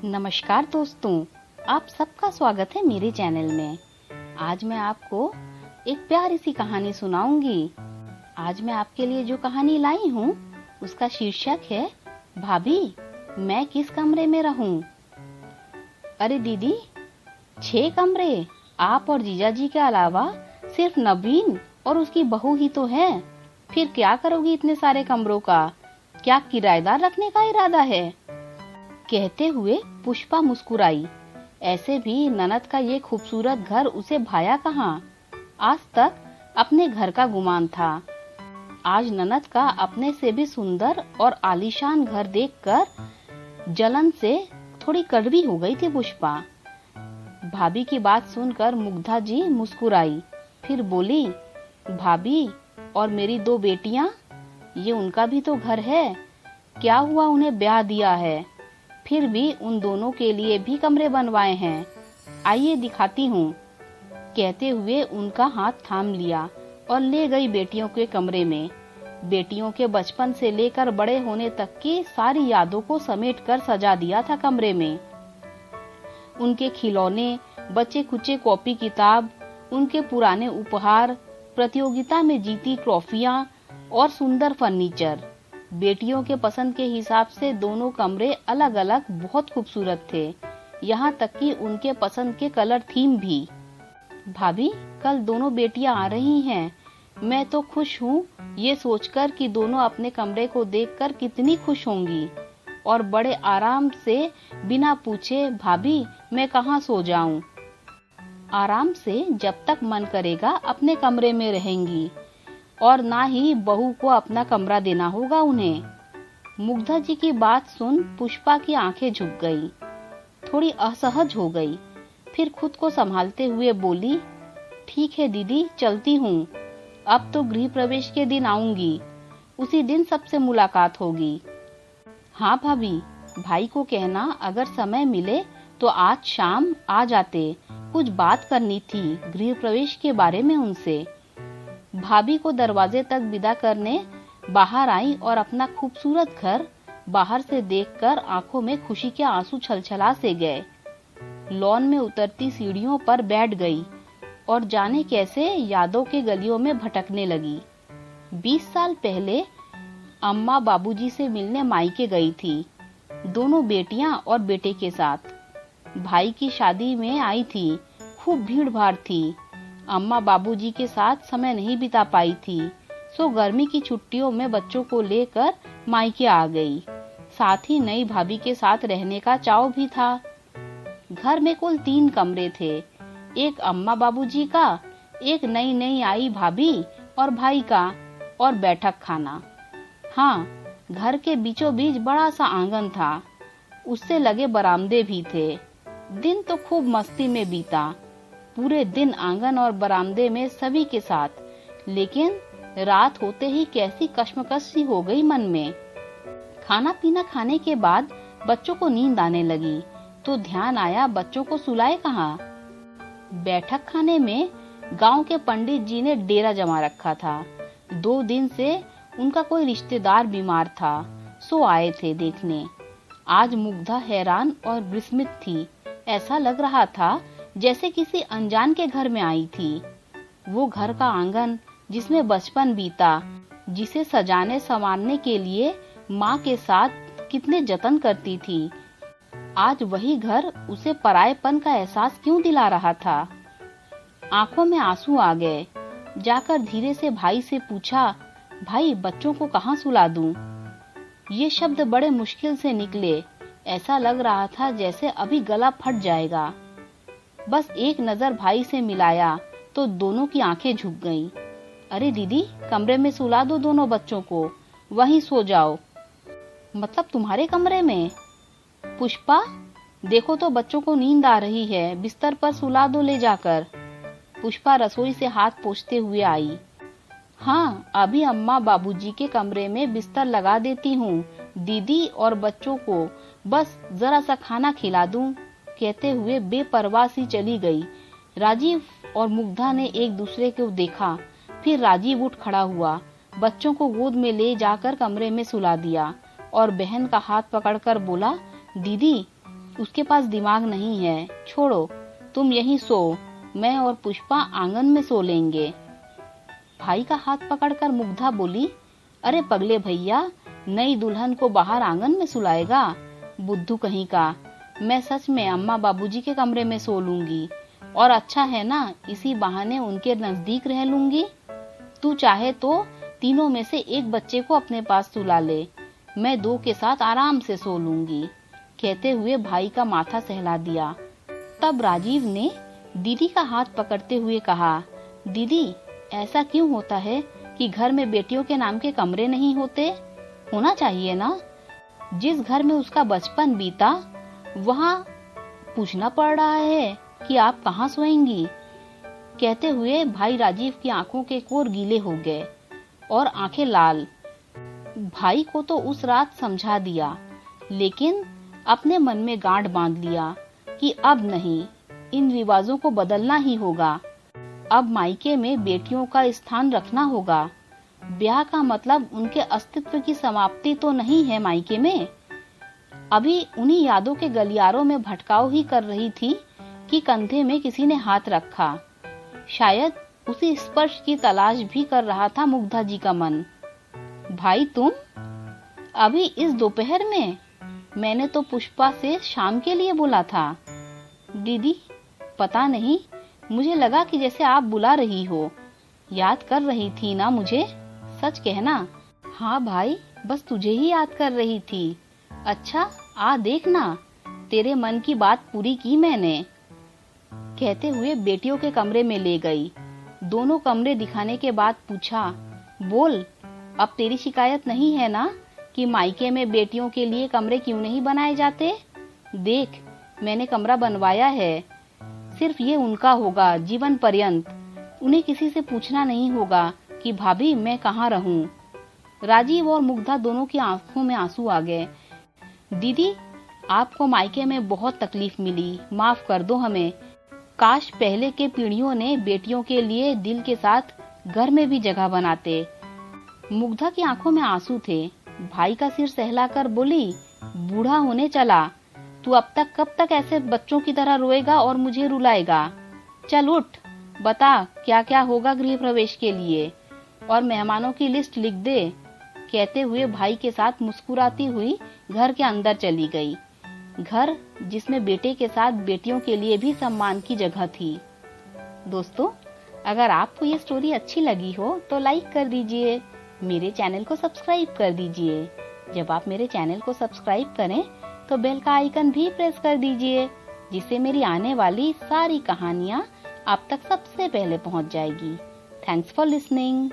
नमस्कार दोस्तों, आप सबका स्वागत है मेरे चैनल में। आज मैं आपको एक प्यारी सी कहानी सुनाऊंगी। आज मैं आपके लिए जो कहानी लाई हूँ उसका शीर्षक है भाभी मैं किस कमरे में रहूं। अरे दीदी, 6 कमरे, आप और जीजाजी के अलावा सिर्फ नवीन और उसकी बहू ही तो है। फिर क्या करोगी इतने सारे कमरों का? क्या किराएदार रखने का इरादा है? कहते हुए पुष्पा मुस्कुराई। ऐसे भी ननद का ये खूबसूरत घर उसे भाया कहाँ। आज तक अपने घर का गुमान था। आज ननद का अपने से भी सुंदर और आलीशान घर देखकर जलन से थोड़ी कड़वी हो गई थी पुष्पा। भाभी की बात सुनकर मुग्धा जी मुस्कुराई, फिर बोली, भाभी और मेरी 2 बेटियां, ये उनका भी तो घर है। क्या हुआ उन्हें ब्याह दिया है, फिर भी उन दोनों के लिए भी कमरे बनवाए हैं। आइए दिखाती हूँ। कहते हुए उनका हाथ थाम लिया और ले गई बेटियों के कमरे में। बेटियों के बचपन से लेकर बड़े होने तक की सारी यादों को समेटकर सजा दिया था कमरे में। उनके खिलौने, बचे कुचे कॉपी किताब, उनके पुराने उपहार, प्रतियोगिता में जीती ट्रॉफियां और सुंदर फर्नीचर। बेटियों के पसंद के हिसाब से दोनों कमरे अलग अलग बहुत खूबसूरत थे। यहाँ तक कि उनके पसंद के कलर थीम भी। भाभी, कल दोनों बेटियां आ रही हैं। मैं तो खुश हूँ ये सोचकर कि दोनों अपने कमरे को देखकर कितनी खुश होंगी और बड़े आराम से बिना पूछे भाभी मैं कहाँ सो जाऊं। आराम से जब तक मन करेगा अपने कमरे में रहेंगी और ना ही बहू को अपना कमरा देना होगा उन्हें। मुग्धा जी की बात सुन पुष्पा की आंखें झुक गई, थोड़ी असहज हो गई। फिर खुद को संभालते हुए बोली, ठीक है दीदी, चलती हूँ। अब तो गृह प्रवेश के दिन आऊंगी, उसी दिन सबसे मुलाकात होगी। हाँ भाभी, भाई को कहना अगर समय मिले तो आज शाम आ जाते, कुछ बात करनी थी गृह प्रवेश के बारे में उनसे। भाभी को दरवाजे तक विदा करने बाहर आई और अपना खूबसूरत घर बाहर से देखकर आंखों में खुशी के आंसू छलछला से गए। लॉन में उतरती सीढ़ियों पर बैठ गई और जाने कैसे यादों के गलियों में भटकने लगी। 20 साल पहले अम्मा बाबूजी से मिलने मायके गई थी, दोनों बेटियां और बेटे के साथ। भाई की शादी में आई थी, खूब भीड़ भाड़ थी। अम्मा बाबूजी के साथ समय नहीं बिता पाई थी, सो गर्मी की छुट्टियों में बच्चों को लेकर मायके आ गई। साथ ही नई भाभी के साथ रहने का चाव भी था। घर में कुल 3 कमरे थे, एक अम्मा बाबूजी का, एक नई नई आई भाभी और भाई का, और बैठक खाना। हाँ, घर के बीचों बीच बड़ा सा आंगन था, उससे लगे बरामदे भी थे। दिन तो खूब मस्ती में बीता, पूरे दिन आंगन और बरामदे में सभी के साथ। लेकिन रात होते ही कैसी कश्मकश सी हो गई मन में। खाना पीना खाने के बाद बच्चों को नींद आने लगी तो ध्यान आया बच्चों को सुलाए कहाँ। बैठक खाने में गांव के पंडित जी ने डेरा जमा रखा था। 2 दिन से उनका कोई रिश्तेदार बीमार था, सो आए थे देखने। आज मुग्धा हैरान और विस्मित थी। ऐसा लग रहा था जैसे किसी अनजान के घर में आई थी। वो घर का आंगन जिसमें बचपन बीता, जिसे सजाने संवारने के लिए माँ के साथ कितने जतन करती थी, आज वही घर उसे परायेपन का एहसास क्यों दिला रहा था। आंखों में आंसू आ गए। जाकर धीरे से भाई से पूछा, भाई बच्चों को कहाँ सुला दूं? ये शब्द बड़े मुश्किल से निकले। ऐसा लग रहा था जैसे अभी गला फट जाएगा। बस एक नजर भाई से मिलाया तो दोनों की आंखें झुक गईं। अरे दीदी, कमरे में सुला दो दोनों बच्चों को, वहीं सो जाओ। मतलब तुम्हारे कमरे में? पुष्पा, देखो तो बच्चों को नींद आ रही है, बिस्तर पर सुला दो ले जाकर। पुष्पा रसोई से हाथ पोंछते हुए आई। हाँ, अभी अम्मा बाबूजी के कमरे में बिस्तर लगा देती हूँ दीदी, और बच्चों को बस जरा सा खाना खिला दूं। कहते हुए बेपरवाह सी चली गई। राजीव और मुग्धा ने एक दूसरे को देखा, फिर राजीव उठ खड़ा हुआ, बच्चों को गोद में ले जाकर कमरे में सुला दिया और बहन का हाथ पकड़कर बोला, दीदी उसके पास दिमाग नहीं है, छोड़ो, तुम यहीं सो, मैं और पुष्पा आंगन में सो लेंगे। भाई का हाथ पकड़कर मुग्धा बोली, अरे पगले भैया, नई दुल्हन को बाहर आंगन में सुलाएगा? बुद्धू कहीं का। मैं सच में अम्मा बाबूजी के कमरे में सो लूंगी, और अच्छा है ना, इसी बहाने उनके नजदीक रह लूंगी। तू चाहे तो तीनों में से एक बच्चे को अपने पास सुला ले, मैं दो के साथ आराम से सो लूंगी। कहते हुए भाई का माथा सहला दिया। तब राजीव ने दीदी का हाथ पकड़ते हुए कहा, दीदी, ऐसा क्यों होता है कि घर में बेटियों के नाम के कमरे नहीं होते? होना चाहिए ना। जिस घर में उसका बचपन बीता, वहाँ पूछना पड़ रहा है कि आप कहाँ सोएंगी। कहते हुए भाई राजीव की आंखों के कोर गीले हो गए और आंखें लाल। भाई को तो उस रात समझा दिया, लेकिन अपने मन में गांठ बांध लिया कि अब नहीं, इन रिवाजों को बदलना ही होगा। अब मायके में बेटियों का स्थान रखना होगा। ब्याह का मतलब उनके अस्तित्व की समाप्ति तो नहीं है मायके में। अभी उन्हीं यादों के गलियारों में भटकाव ही कर रही थी कि कंधे में किसी ने हाथ रखा। शायद उसी स्पर्श की तलाश भी कर रहा था मुग्धा जी का मन। भाई तुम अभी इस दोपहर में? मैंने तो पुष्पा से शाम के लिए बोला था। दीदी, पता नहीं, मुझे लगा कि जैसे आप बुला रही हो। याद कर रही थी ना मुझे? सच कहना। हाँ भाई, बस तुझे ही याद कर रही थी। अच्छा, आ देखना, तेरे मन की बात पूरी की मैंने। कहते हुए बेटियों के कमरे में ले गई। दोनों कमरे दिखाने के बाद पूछा, बोल, अब तेरी शिकायत नहीं है ना कि मायके में बेटियों के लिए कमरे क्यों नहीं बनाए जाते? देख, मैंने कमरा बनवाया है। सिर्फ ये उनका होगा जीवन पर्यंत। उन्हें किसी से पूछना नहीं होगा कि भाभी मैं कहाँ रहूं। राजीव और मुग्धा दोनों की आंखों में आंसू आ गए। दीदी, आपको मायके में बहुत तकलीफ मिली, माफ कर दो हमें। काश पहले के पीढ़ियों ने बेटियों के लिए दिल के साथ घर में भी जगह बनाते। मुग्धा की आंखों में आंसू थे। भाई का सिर सहलाकर बोली, बूढ़ा होने चला, तू अब तक कब तक ऐसे बच्चों की तरह रोएगा और मुझे रुलाएगा? चल उठ, बता क्या क्या होगा गृह प्रवेश के लिए, और मेहमानों की लिस्ट लिख दे। कहते हुए भाई के साथ मुस्कुराती हुई घर के अंदर चली गई। घर जिसमें बेटे के साथ बेटियों के लिए भी सम्मान की जगह थी। दोस्तों, अगर आपको ये स्टोरी अच्छी लगी हो तो लाइक कर दीजिए, मेरे चैनल को सब्सक्राइब कर दीजिए। जब आप मेरे चैनल को सब्सक्राइब करें तो बेल का आइकन भी प्रेस कर दीजिए, जिससे मेरी आने वाली सारी कहानियाँ आप तक सबसे पहले पहुँच जाएगी। Thanks for listening.